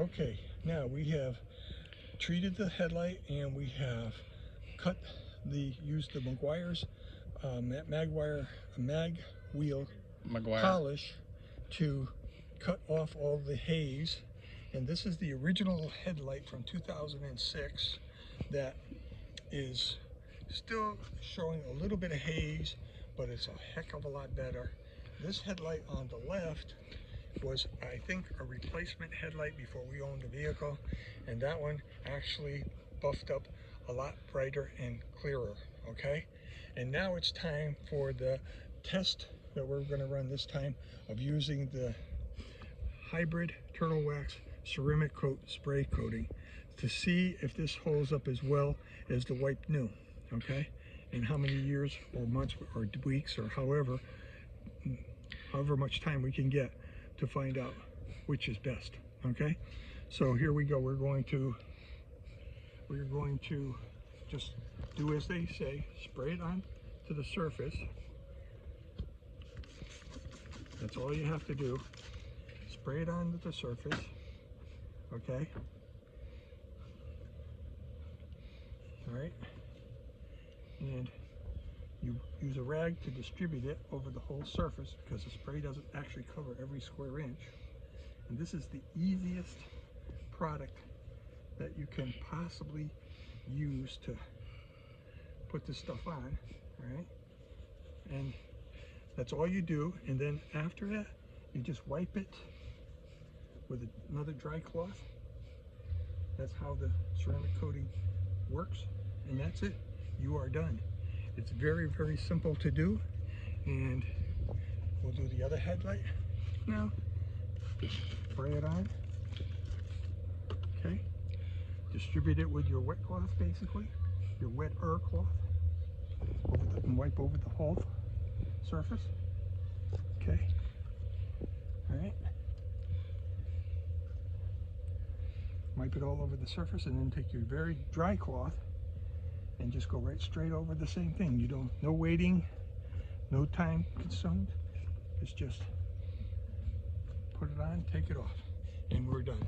Okay, now we have treated the headlight and we have used the Meguiar's mag wheel polish to cut off all the haze. And this is the original headlight from 2006 that is still showing a little bit of haze, but it's a heck of a lot better. This headlight on the left was, I think, a replacement headlight before we owned the vehicle, and that one actually buffed up a lot brighter and clearer. Okay, and now it's time for the test that we're going to run this time of using the hybrid turtle wax ceramic coat spray coating to see if this holds up as well as the wipe new. Okay, and how many years or months or weeks or however much time we can get to find out which is best. Okay, so here we go. We're going to just do as they say, spray it on to the surface. That's all you have to do. Spray it onto the surface. Okay, all right, and you use a rag to distribute it over the whole surface because the spray doesn't actually cover every square inch. And this is the easiest product that you can possibly use to put this stuff on, all right? And that's all you do. And then after that, you just wipe it with another dry cloth. That's how the ceramic coating works, and that's it. You are done. It's very, very simple to do, and we'll do the other headlight now. Just spray it on. Okay. Distribute it with your wet cloth, basically, your wetter cloth, and wipe over the whole surface. Okay. All right. Wipe it all over the surface, and then take your very dry cloth and just go right straight over the same thing. You don't, no waiting, no time consumed. It's just put it on, take it off, and we're done.